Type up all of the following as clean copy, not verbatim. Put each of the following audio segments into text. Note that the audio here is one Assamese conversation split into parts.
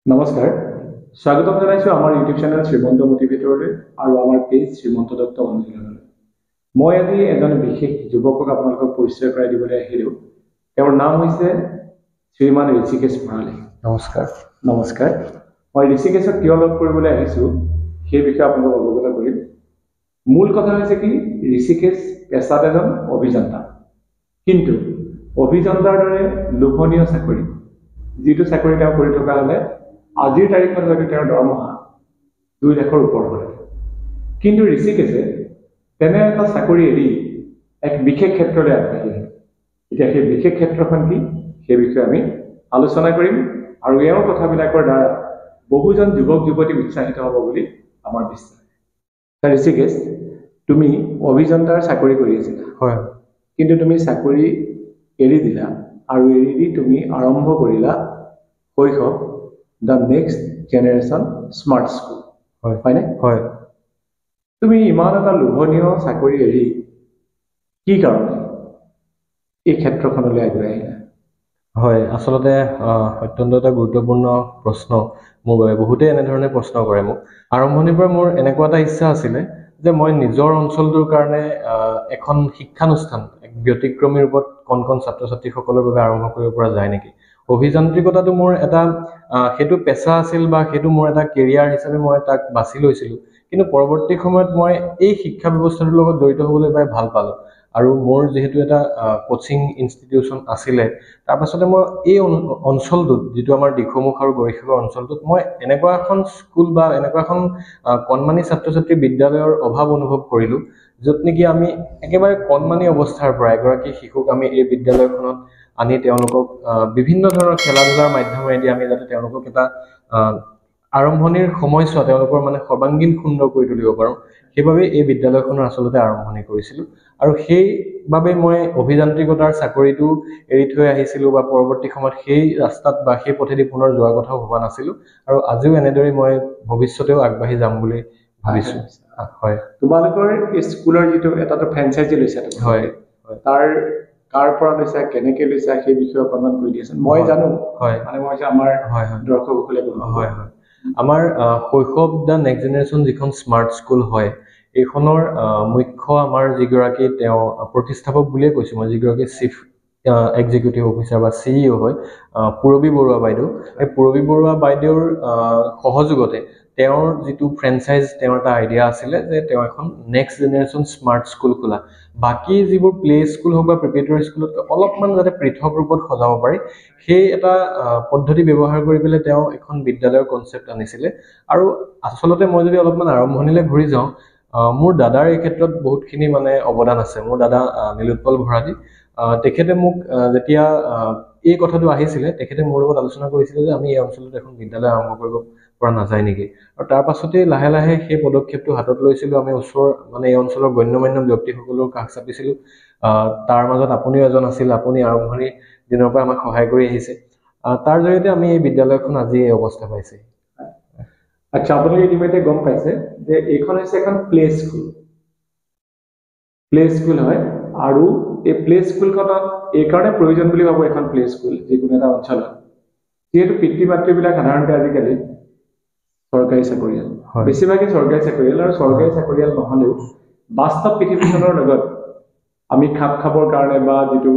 নমস্কাৰ স্বাগতম জনাইছো আমাৰ ইউটিউব চেনেল শ্ৰীমন্ত মোটিভেটৰলৈ আৰু আমাৰ পেজ শ্ৰীমন্ত দত্ত অনুশীলনলৈ মই আজি এজন বিশেষ যুৱকক আপোনালোকক পৰিচয় কৰাই দিবলৈ আহিলোঁ তেওঁৰ নাম হৈছে শ্ৰীমান ঋষিকেশ ভৰালী নমস্কাৰ নমস্কাৰ মই ঋষিকেশক কিয় লগ কৰিবলৈ আহিছোঁ সেই বিষয়ে আপোনালোকক অৱগত কৰিম মূল কথা হৈছে কি ঋষিকেশ পেছাত এজন অভিযন্তা কিন্তু অভিযন্তাৰ দৰে লোভনীয় চাকৰি যিটো চাকৰি তেওঁ কৰি থকা হ'লে আজিৰ তাৰিখত হয়তো তেওঁৰ দৰমহা 2 লাখৰ ওপৰ হয় কিন্তু ঋষিকেশে তেনে এটা চাকৰি এৰি এক বিশেষ ক্ষেত্ৰলৈ আগবাঢ়ি আহিল এতিয়া সেই বিশেষ ক্ষেত্ৰখন কি সেই বিষয়ে আমি আলোচনা কৰিম আৰু ইয়াৰ কথাবিলাকৰ দ্বাৰা বহুজন যুৱক যুৱতী উৎসাহিত হ'ব বুলি আমাৰ বিশ্বাস ঋষিকেশ তুমি অভিযন্তাৰ চাকৰি কৰি আছিলা হয় কিন্তু তুমি চাকৰি এৰি দিলা আৰু এৰি দি তুমি আৰম্ভ কৰিলা শৈশৱ the next generation smart school হয় নে হয় তুমি ইমান এটা লোভনীয় চাকৰি এৰি কি কাৰণে এই ক্ষেত্ৰখনলৈ আগুৱাই আহিলা হয় আসলতে অত্যন্ত এটা গুৰুত্বপূৰ্ণ প্ৰশ্ন মোৰ বাবে বহুতে এনে ধৰণে প্ৰশ্ন কৰে মোক আৰম্ভণিৰ পৰা মোৰ এনেকুৱা এটা ইচ্ছা আছিলে যে মই নিজৰ অঞ্চলটোৰ কাৰণে এখন শিক্ষানুষ্ঠান এক ব্যতিক্ৰমী ৰূপত কোন ছাত্ৰ-ছাত্ৰীসকলৰ বাবে আৰম্ভ কৰিব পৰা যায় নেকি অভিযান্ত্ৰিকতাটো মোৰ এটা হেতু পেছা আছিল বা হেতু মোৰ এটা কেৰিয়াৰ হিচাপে মই তাক বাছি লৈছিলো কিন্তু পৰৱৰ্তী সময়ত মই এই শিক্ষা ব্যৱস্থাটোৰ লগত জড়িত হ'বলৈ পাই ভাল পালো আৰু মোৰ যেহেতু এটা কোচিং ইনষ্টিটিউচন আছিলে তাৰ পাছতে মই এই অঞ্চলটোত যেটো আমাৰ দিখমুখ আৰু গৰিষকৰ অঞ্চলটোত মই এনেকুৱা এখন স্কুল বা এনেকুৱা এখন কণমানি ছাত্ৰ-ছাত্ৰী বিদ্যালয়ৰ অভাৱ অনুভৱ কৰিলো যত নেকি আমি একেবাৰে কণমানি অৱস্থাৰ পৰা এগৰাকী শিশুক আমি এই বিদ্যালয়খনত আনি তেওঁলোকক বিভিন্ন ধৰণৰ খেলা-ধূলাৰ মাধ্যমেৰে আমি যাতে তেওঁলোকক এটা আৰম্ভণিৰ সময়ছোৱা তেওঁলোকৰ মানে সৰ্বাংগীন সুন্দৰ কৰি তুলিব পাৰো সেইবাবে এই বিদ্যালয়খনৰ আসলতে আৰম্ভণি কৰিছিলো আৰু সেইবাবে মই অভিযান্ত্ৰিকতাৰ চাকৰিটো এৰি থৈ আহিছিলো বা পৰৱৰ্তী সময়ত সেই ৰাস্তাত বা সেই পথেদি পুনৰ যোৱাৰ কথা ভবা নাছিলো আৰু আজিও এনেদৰে মই ভৱিষ্যতেও আগবাঢ়ি যাম বুলি ভাবিছো হয় তোমালোকৰ এই স্কুলৰ যেটো এটাটো ফ্ৰেঞ্চাইজি লৈছা হয় তাৰ কাৰ পৰা লৈছা কেনেকৈ লৈছা সেই বিষয়ে অকণমান কৈ দিয়াচোন মই জানো হয় মানে মই আমাৰ হয় দৰ্শকসকলে হয় হয় আমাৰ শৈশৱ দা নেক্সট জেনেৰেশ্যন যিখন স্মাৰ্ট স্কুল হয় এইখনৰ মুখ্য আমাৰ যিগৰাকী তেওঁ প্ৰতিষ্ঠাপক বুলিয়ে কৈছো মই যিগৰাকী চিফ এক্সিকিউটিভ অফিচাৰ বা সিইও হয় পুৰবী বৰুৱা বাইদেউ এই পুৰবী বৰুৱা বাইদেউৰ সহযোগতে তেওঁৰ যিটো ফ্ৰেঞ্চাইজ তেওঁৰ এটা আইডিয়া আছিলে যে তেওঁ এখন নেক্সট জেনেৰেশ্যন স্মাৰ্ট স্কুল খোলা বাকি যিবোৰ প্লে স্কুল হ'ব বা প্ৰিপেৰেটৰি স্কুলত অলপমান যাতে পৃথক ৰূপত সজাব পাৰি সেই এটা পদ্ধতি ব্যৱহাৰ কৰি পেলাই তেওঁ এখন বিদ্যালয়ৰ কনসেপ্ট আনিছিলে আৰু আসলতে মই যদি অলপমান আৰম্ভণিলৈ ঘূৰি যাওঁ মোৰ দাদাৰ এই ক্ষেত্ৰত বহুতখিনি মানে অৱদান আছে মোৰ দাদা নীলোৎপল ভৰালী তেখেতে মোক যেতিয়া এই কথাটো আহিছিলে তেখেতে মোৰ লগত আলোচনা কৰিছিলে যে আমি এই অঞ্চলত এখন বিদ্যালয় আৰম্ভ কৰিব পৰা নাযায় নেকি আৰু তাৰ পাছতে লাহে লাহে সেই পদক্ষেপটো হাতত লৈছিলো আমি ওচৰ মানে এই অঞ্চলৰ গণ্যমান্য ব্যক্তিসকলৰ কাষ চাপিছিলো তাৰ মাজত আপুনিও এজন আছিল আপুনি আৰম্ভণি দিনৰ পৰা আমাক সহায় কৰি আহিছে তাৰ জৰিয়তে আমি এই বিদ্যালয়খন আজি এই অৱস্থা পাইছে আচ্ছা আপোনালোকে ইতিমধ্যে গম পাইছে যে এইখন হৈছে এখন প্লে স্কুল হয় আৰু এই প্লে স্কুলখনত এই কাৰণে প্ৰয়োজন বুলি ভাবো এখন প্লে স্কুল যিকোনো এটা অঞ্চলত যেহেতু পিতৃ মাতৃবিলাক সাধাৰণতে আজিকালি চৰকাৰী চাকৰিয়াল বেছিভাগেই চৰকাৰী চাকৰিয়াল আৰু চৰকাৰী চাকৰিয়াল নহলেও বাস্তৱ পৃথিৱীখনৰ লগত আমি খাপ খাবৰ কাৰণে বা যেটো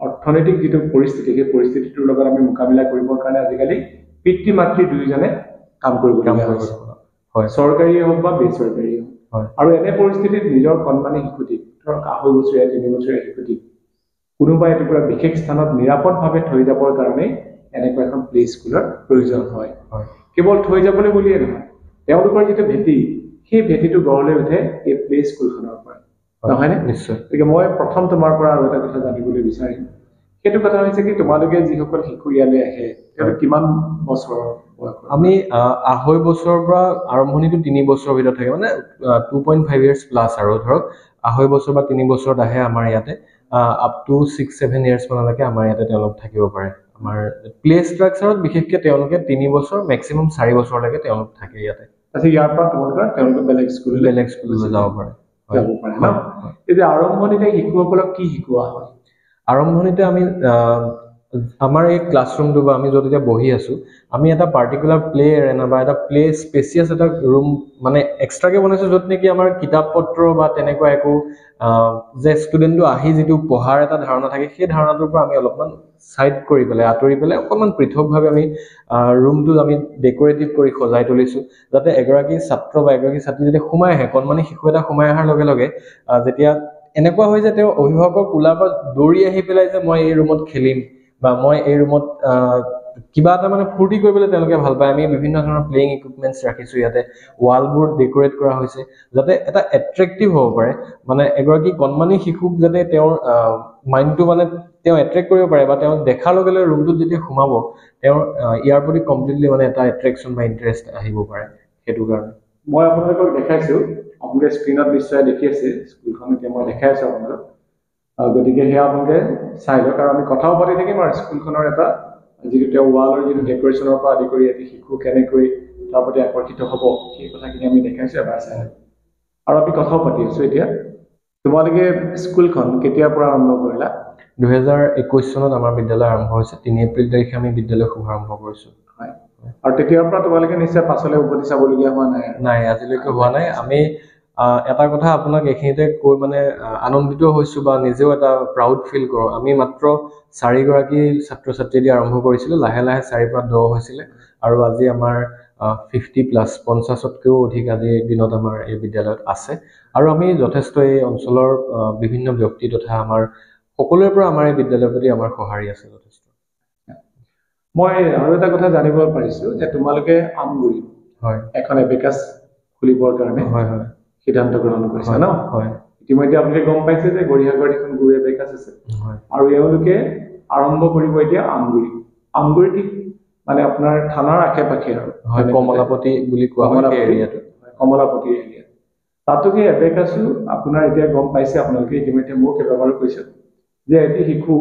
অৰ্থনৈতিক যেটো পৰিস্থিতি সেই পৰিস্থিতিটোৰ লগত আমি মোকাবিলা কৰিবৰ কাৰণে আজিকালি পিতৃ মাতৃ দুইজনে কাম কৰিবলগীয়া হৈছে হয় চৰকাৰী হওক বা বেচৰকাৰী হওক আৰু এনে পৰিস্থিতিত নিজৰ কণমানি শিশুটিক ধৰক 2.5 বছৰীয়া 3 বছৰীয়া শিশুটিক কোনোবা এটুকুৰা বিশেষ স্থানত নিৰাপদভাৱে থৈ যাবৰ কাৰণে এনেকুৱা এখন প্লে স্কুলৰ প্ৰয়োজন হয় কেৱল থৈ যাবলৈ বুলিয়ে নহয় তেওঁলোকৰ যেটো ভেটি সেই ভেটিটো গঢ়লৈ উঠে এই প্লে স্কুলখনৰ পৰা নহয় নে নিশ্চয় গতিকে মই প্ৰথম তোমাৰ পৰা আৰু এটা কথা জানিবলৈ বিচাৰিম সেইটো কথা হৈছে কি তোমালোকে যিসকল শিশু ইয়ালৈ আহে তেওঁলোক কিমান বছৰৰ আমি 2.5 বছৰৰ পৰা আৰম্ভণিটো 3 বছৰৰ ভিতৰত থাকে মানে 2.5 ইয়াৰ্স প্লাস আৰু ধৰক 2.5 বছৰ বা 3 বছৰত আহে আমাৰ ইয়াতে আপ টু 6-7 ইয়াৰ্স মানলৈকে আমাৰ ইয়াতে তেওঁলোক থাকিব পাৰে আমাৰ প্লে ষ্ট্ৰাকচাৰত বিশেষকৈ তেওঁলোকে 3 বছৰ মেক্সিমাম 4 বছৰলৈকে তেওঁলোক থাকে ইয়াতে আছে ইয়াৰ পৰা তেওঁলোকে বেলেগ স্কুললৈ যাব পাৰে যাব পাৰে ন এই যে আৰম্ভণিতে শিশুসকলক কি শিকোৱা হয় আৰম্ভণিতে আমি আমাৰ এই ক্লাছৰুমটো বা আমি য'ত এতিয়া বহি আছো আমি এটা পাৰ্টিকুলাৰ প্লে এৰেনা বা এটা প্লে স্পেচিয়াছ এটা ৰুম মানে এক্সট্ৰাকে বনাইছো য'ত নেকি আমাৰ কিতাপ পত্ৰ বা তেনেকুৱা একো যে ষ্টুডেণ্টটো আহি যিটো পঢ়াৰ এটা ধাৰণা থাকে সেই ধাৰণাটোৰ পৰা আমি অলপমান সাইড কৰি পেলাই আঁতৰি পেলাই অকণমান পৃথকভাৱে আমি ৰুমটো আমি ডেকৰেটিভ কৰি সজাই তুলিছো যাতে এগৰাকী ছাত্ৰ বা এগৰাকী ছাত্ৰী যেতিয়া সোমাই আহে কণমানি শিশু এটা সোমাই অহাৰ লগে লগে যেতিয়া এনেকুৱা হয় যে তেওঁ অভিভাৱকৰ কোলাৰ পৰা দৌৰি আহি পেলাই যে মই এই ৰুমত খেলিম বা মই এই ৰুমত কিবা এটা মানে ফূৰ্তি কৰিবলৈ তেওঁলোকে ভাল পায় আমি বিভিন্ন ধৰণৰ প্লেইং ইকুইপমেন্টছ ৰাখিছো ইয়াতে ৱালবোৰ ডেকৰেট কৰা হৈছে যাতে এটা এট্ৰেক্টিভ হ'ব পাৰে মানে এগৰাকী কণমানি শিশুক যাতে তেওঁৰ মাইণ্ডটো মানে তেওঁ এট্ৰেক্ট কৰিব পাৰে বা তেওঁ দেখাৰ লগে লগে ৰুমটোত যেতিয়া সোমাব তেওঁৰ ইয়াৰ প্ৰতি কমপ্লিটলি মানে এটা এট্ৰেকশ্যন বা ইণ্টাৰেষ্ট আহিব পাৰে সেইটো কাৰণে মই আপোনালোকক দেখাইছো আপোনালোকে স্ক্ৰীনত নিশ্চয় দেখি আছে স্কুলখন এতিয়া মই দেখাই আছো আপোনালোক গতিকে সেয়া আপোনালোকে চাই লওক আৰু আমি কথাও পাতি থাকিম আৰু স্কুলখনৰ এটা যিটো তেওঁ ৱালৰ যিটো ডেকৰেশ্যনৰ পৰা আদি কৰি এটি শিশু কেনেকৈ তাৰ প্ৰতি আকৰ্ষিত হ'ব সেই কথাখিনি আমি দেখাইছো এবাৰ চাই আৰু আমি কথাও পাতি আছো এতিয়া তোমালোকে স্কুলখন কেতিয়াৰ পৰা আৰম্ভ কৰিলা 2021 চনত আমাৰ বিদ্যালয় আৰম্ভ হৈছে 3 এপ্ৰিল তাৰিখে আমি বিদ্যালয় শুভাৰম্ভ কৰিছো হয় আৰু তেতিয়াৰ পৰা তোমালোকে নিশ্চয় পাছলৈ উভতি চাবলগীয়া হোৱা নাই নাই আজিলৈকে হোৱা নাই আমি এটা কথা আপোনাক এখিনিতে কৈ মানে আনন্দিত হৈছো বা নিজেও এটা প্ৰাউড ফিল কৰো আমি মাত্ৰ 4 গৰাকী ছাত্ৰ ছাত্ৰী দি আৰম্ভ কৰিছিলো লাহে লাহে 4 পৰা 10 হৈছিলে আৰু আজি আমাৰ 50 প্লাস 50তকৈও অধিক আজিৰ দিনত আমাৰ এই বিদ্যালয়ত আছে আৰু আমি যথেষ্ট এই অঞ্চলৰ বিভিন্ন ব্যক্তি তথা আমাৰ সকলোৰে পৰা আমাৰ এই বিদ্যালয়ৰ প্ৰতি আমাৰ সহাৰি আছে যথেষ্ট মই আৰু এটা কথা জানিব পাৰিছো যে তোমালোকে আমগুৰি হয় এখন এবেকাছ খুলিবৰ কাৰণে হয় হয় সিদ্ধান্ত গ্ৰহণ কৰিছে ন হয় ইতিমধ্যে আপুনি গম পাইছে যে গৰিহাগড় এখন গুৰু এবেকাছ আছে হয় আৰু এওঁলোকে আৰম্ভ কৰিব এতিয়া আমগুৰি ঠিক মানে আপোনাৰ থানাৰ আশে-পাশে আৰু হয় কমলাপতি বুলি কোৱা হয় এই এৰিয়াটো কমলাপতি এৰিয়া তাতো কি এবেকাছো আপোনাৰ এতিয়া গম পাইছে আপোনালোকে ইতিমধ্যে মোক কেইবাবাৰো কৈছে যে এটি শিশু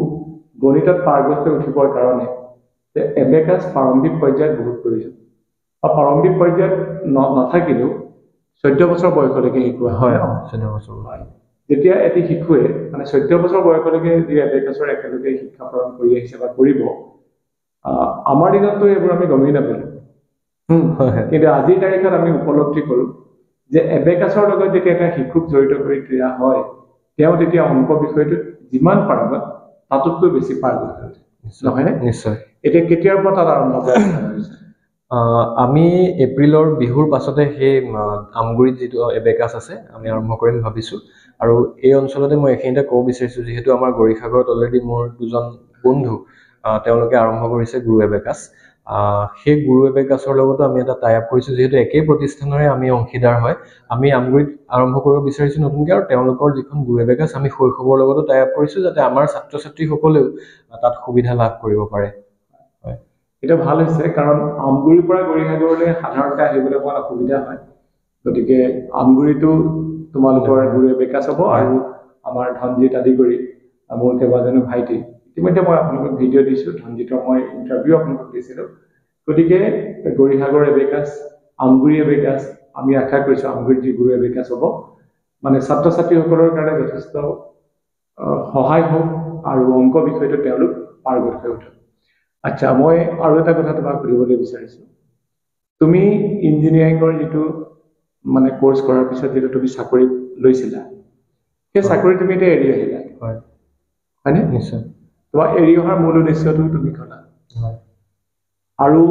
গণিতত পাৰ্গত হৈ উঠিবৰ কাৰণে যে এবেকাছ প্ৰাৰম্ভিক পৰ্যায়ত বহুত প্ৰয়োজন আৰু প্ৰাৰম্ভিক পৰ্যায়ত নাথাকিলেও 14 বছৰ বয়সলৈকে শিকোৱা হয় 14 বছৰ হয় যেতিয়া এটি শিশুৱে মানে 14 বছৰ বয়সলৈকে যি এবেকাছৰ একেলগে শিক্ষা প্ৰদান কৰি আহিছে বা কৰিব আমাৰ দিনতো এইবোৰ আমি গমেই নাপালো কিন্তু আজিৰ তাৰিখত আমি উপলব্ধি কৰো যে এবেকাছৰ লগত যেতিয়া এটা শিশুক জড়িত কৰি দিয়া হয় তেওঁ তেতিয়া অংক বিষয়টোত যিমান পাৰগত তাতোতকৈ বেছি পাৰগত হয় নহয়নে নিশ্চয় এতিয়া কেতিয়াৰ পৰা তাত আৰম্ভ কৰা হৈছে আমি এপ্ৰিলৰ বিহুৰ পাছতে সেই আমগুৰিত যিটো এবেকাছ আছে আমি আৰম্ভ কৰিম ভাবিছো আৰু এই অঞ্চলতে মই এখিনিতে ক'ব বিচাৰিছো যিহেতু আমাৰ গৰিখাগড়ত অলৰেডি মোৰ দুজন বন্ধু তেওঁলোকে আৰম্ভ কৰিছে গুৰু এবেকাছ সেই গুৰু এবেকাছৰ লগতো আমি এটা টাই আপ কৰিছো যেহেতু একেই প্ৰতিষ্ঠানৰে আমি অংশীদাৰ হয় আমি আমগুৰিত আৰম্ভ কৰিব বিচাৰিছো নতুনকৈ আৰু তেওঁলোকৰ যিখন গুৰু এবেকাছ আমি শৈশৱৰ লগতো টাই আপ কৰিছো যাতে আমাৰ ছাত্ৰ ছাত্ৰীসকলেও তাত সুবিধা লাভ কৰিব পাৰে এটা ভাল হৈছে কাৰণ আমগুৰিৰ পৰা গৰিহাগড়লৈ সাধাৰণতে আহিবলৈ অকণ অসুবিধা হয় গতিকে আমগুৰিটো তোমালোকৰ গুৰু এবেকাছ হ'ব আৰু আমাৰ ধনজিত আদি কৰি মোৰ কেইবাজনো ভাইটি ইতিমধ্যে মই আপোনালোকক ভিডিঅ' দিছো ধনজিতৰ মই ইণ্টাৰভিউ আপোনালোকক দিছিলো গতিকে গৰিহাগড় এবেকাছ আমগুৰি এবেকাছ আমি আশা কৰিছো আমগুৰিত যি গুৰু এবেকাছ হ'ব মানে ছাত্ৰ ছাত্ৰীসকলৰ কাৰণে যথেষ্ট সহায় হওক আৰু অংক বিষয়টো তেওঁলোক পাৰ্গত হৈ উঠক আচ্ছা মই আৰু এটা কথা তোমাক সুধিবলৈ বিচাৰিছো তুমি ইঞ্জিনিয়াৰিঙৰ যিটো মানে কোৰ্স কৰাৰ পিছত যেটো তুমি চাকৰি লৈছিলা সেই চাকৰি তুমি এতিয়া এৰি আহিলা হয় হয়নে নিশ্চয় তোমাৰ এৰি অহাৰ মূল উদ্দেশ্যটো তুমি ক'লা হয় আৰু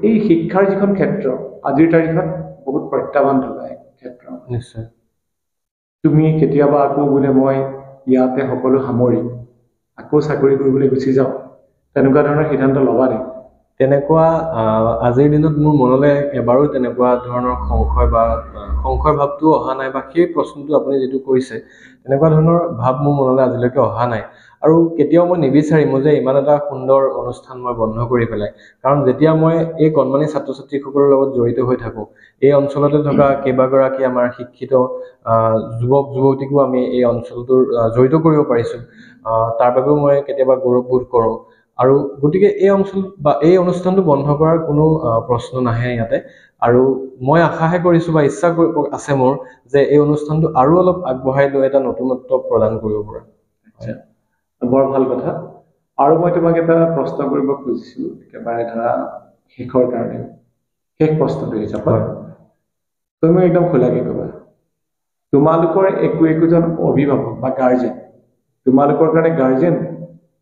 এই শিক্ষাৰ যিখন ক্ষেত্ৰ আজিৰ তাৰিখত বহুত প্ৰত্যাহ্বান থকা ক্ষেত্ৰ নিশ্চয় তুমি কেতিয়াবা আকৌ বোলে মই ইয়াতে সকলো সামৰি আকৌ চাকৰি কৰিবলৈ গুচি যাওঁ তেনেকুৱা ধৰণৰ সিদ্ধান্ত ল'বা নেকি তেনেকুৱা আজিৰ দিনত মোৰ মনলৈ এবাৰো তেনেকুৱা ধৰণৰ সংশয় ভাৱটো অহা নাই বা সেই প্ৰশ্নটো আপুনি যেটো কৰিছে তেনেকুৱা ধৰণৰ ভাৱ মোৰ মনলৈ আজিলৈকে অহা নাই আৰু কেতিয়াও মই নিবিচাৰিম যে ইমান এটা সুন্দৰ অনুষ্ঠান মই বন্ধ কৰি পেলাই কাৰণ যেতিয়া মই এই কণমানি ছাত্ৰ ছাত্ৰীসকলৰ লগত জড়িত হৈ থাকো এই অঞ্চলতে থকা কেইবাগৰাকী আমাৰ শিক্ষিত যুৱক যুৱতীকো আমি এই অঞ্চলটোৰ জড়িত কৰিব পাৰিছো তাৰ বাবেও মই কেতিয়াবা গৌৰৱবোধ কৰোঁ আৰু গতিকে এই অঞ্চল বা এই অনুষ্ঠানটো বন্ধ কৰাৰ কোনো প্ৰশ্ন নাহে ইয়াতে আৰু মই আশাহে কৰিছো বা ইচ্ছা আছে মোৰ যে এই অনুষ্ঠানটো আৰু অলপ আগবঢ়াই লৈ এটা নতুনত্ব প্ৰদান কৰিব পৰা আচ্ছা বৰ ভাল কথা আৰু মই তোমাক এটা প্ৰশ্ন কৰিব খুজিছো একেবাৰে ধৰা শেষৰ কাৰণে শেষ প্ৰশ্নটো হিচাপত তুমি একদম খোলাকে ক'বা তোমালোকৰ একোজন অভিভাৱক বা গাৰ্জেন তোমালোকৰ কাৰণে গাৰ্জেন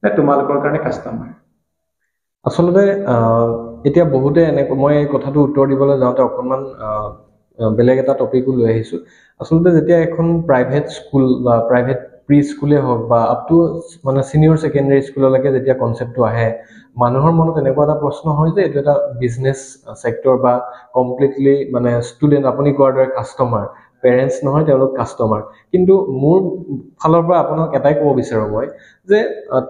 নে তোমালোকৰ কাৰণে কাস্টমাৰ আচলতে এতিয়া বহুতে মই এই কথাটো উত্তৰ দিবলৈ যাওঁতে অকণমান বেলেগ এটা টপিকো লৈ আহিছোঁ আচলতে যেতিয়া এখন প্ৰাইভেট স্কুল বা প্ৰাইভেট প্ৰি স্কুলে হওক বা আপ টু মানে ছিনিয়ৰ ছেকেণ্ডেৰী স্কুললৈকে যেতিয়া কনচেপ্টটো আহে মানুহৰ মনত এনেকুৱা এটা প্ৰশ্ন হয় যে এইটো এটা বিজনেছ ছেক্টৰ বা কমপ্লিটলি মানে ষ্টুডেণ্ট আপুনি কোৱাৰ দৰে কাষ্টমাৰ পেৰেণ্টছ নহয় তেওঁলোক কাষ্টমাৰ কিন্তু মোৰ ফালৰ পৰা আপোনাক এটাই ক'ব বিচাৰোঁ মই যে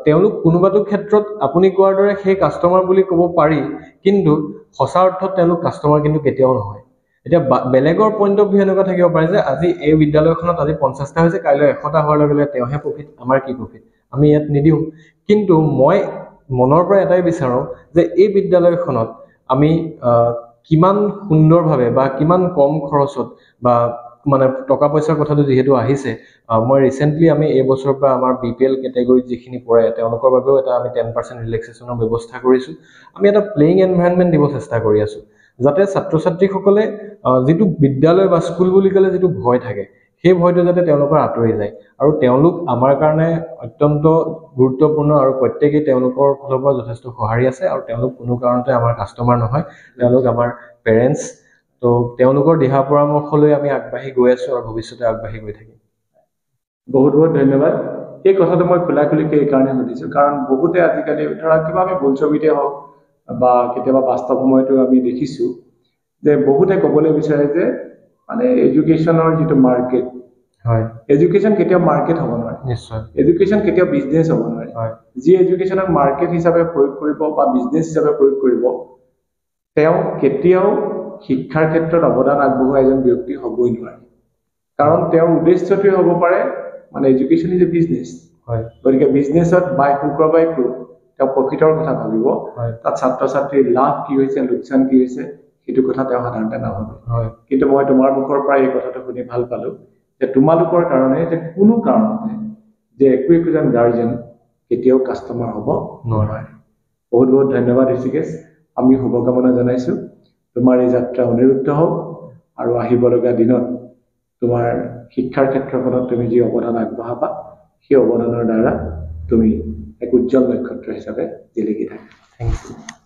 তেওঁলোক কোনোবাটো ক্ষেত্ৰত আপুনি কোৱাৰ দৰে সেই কাষ্টমাৰ বুলি ক'ব পাৰি কিন্তু সঁচা অৰ্থত তেওঁলোক কাষ্টমাৰ কিন্তু কেতিয়াও নহয় এতিয়া বেলেগৰ পইণ্ট অফ ভিউ এনেকুৱা থাকিব পাৰে যে আজি এই বিদ্যালয়খনত আজি 50টা হৈছে কাইলৈ 100টা হোৱাৰ লগে লগে তেওঁহে প্ৰফিট আমাৰ কি প্ৰফিট আমি ইয়াত নিদিওঁ কিন্তু মই মনৰ পৰা এটাই বিচাৰোঁ যে এই বিদ্যালয়খনত আমি কিমান সুন্দৰভাৱে বা কিমান কম খৰচত বা মানে টকা পইচাৰ কথাটো যিহেতু আহিছে মই ৰিসেন্টলি আমি এই বছৰৰ পৰা আমাৰ বিপিএল ক্যাটাগৰীত যিখিনি পৰে তেওঁলোকৰ বাবেও এটা আমি 10% ৰিলেক্সেশনৰ ব্যৱস্থা কৰিছো আমি এটা প্লেইং এনভায়ৰনমেন্ট দিব চেষ্টা কৰি আছো যাতে ছাত্ৰ ছাত্ৰীসকলে যেটো বিদ্যালয় বা স্কুল বুলি ক'লে যেটো ভয় থাকে সেই ভয়টো যাতে তেওঁলোকৰ আঁতৰি যায় আৰু তেওঁলোক আমাৰ কাৰণে অত্যন্ত গুৰুত্বপূৰ্ণ আৰু প্ৰত্যেকই তেওঁলোকৰ ফালৰ পৰা যথেষ্ট সহাৰি আছে আৰু তেওঁলোক কোনো কাৰণতে আমাৰ কাস্টমাৰ নহয় তেওঁলোক আমাৰ পেৰেণ্টছ তো তেওঁলোকৰ দিহা পৰামৰ্শ লৈ আমি আগবাঢ়ি গৈ আছো আৰু ভৱিষ্যতে আগবাঢ়ি গৈ থাকিম বহুত বহুত ধন্যবাদ এই কথাটো মই খোলাখুলিকে এই কাৰণে সুধিছো কাৰণ বহুতে আজিকালি ধৰা কিবা আমি ভুলছবিতে হওক বা কেতিয়াবা বাস্তৱ সময়তো আমি দেখিছো যে বহুতে ক'বলৈ বিচাৰে যে মানে এডুকেশ্যনৰ যেটো মাৰ্কেট হয় এডুকেশ্যন কেতিয়া মাৰ্কেট হ'ব নোৱাৰে নিশ্চয় এডুকেশ্যন কেতিয়া বিজনেছ হ'ব নোৱাৰে হয় যি এডুকেশ্যনক মাৰ্কেট হিচাপে প্ৰয়োগ কৰিব বা বিজনেছ হিচাপে প্ৰয়োগ কৰিব তেওঁ কেতিয়াও শিক্ষাৰ ক্ষেত্ৰত অৱদান আগবঢ়োৱা এজন ব্যক্তি হ'বই নোৱাৰে কাৰণ তেওঁৰ উদ্দেশ্যটো হ'ব পাৰে মানে এডুকেশ্যন ইজ এ বিজনেছ হয় গতিকে বিজনেছত বাই হুক অৰ বাই ক্ৰুক তেওঁ প্ৰফিটৰ কথা ভাবিব তাত ছাত্ৰ ছাত্ৰীৰ লাভ কি হৈছে লোকচান কি হৈছে সেইটো কথা তেওঁ সাধাৰণতে নাভাবে কিন্তু মই তোমাৰ মুখৰ পৰা এই কথাটো শুনি ভাল পালো যে তোমালোকৰ কাৰণে যে কোনো কাৰণতে যে একোজন গাৰ্জেন কেতিয়াও কাস্টমাৰ হ'ব নোৱাৰে বহুত বহুত ধন্যবাদ ঋষিকেশ আমি শুভকামনা জনাইছো তোমাৰ এই যাত্ৰা অনিৰুদ্ধ হওক আৰু আহিব লগা দিনত তোমাৰ শিক্ষাৰ ক্ষেত্ৰখনত তুমি যি অৱদান আগবঢ়াবা সেই অৱদানৰ দ্বাৰা তুমি এক উজ্জ্বল নক্ষত্ৰ হিচাপে জিলিকি থাকা থ্যাংক ইউ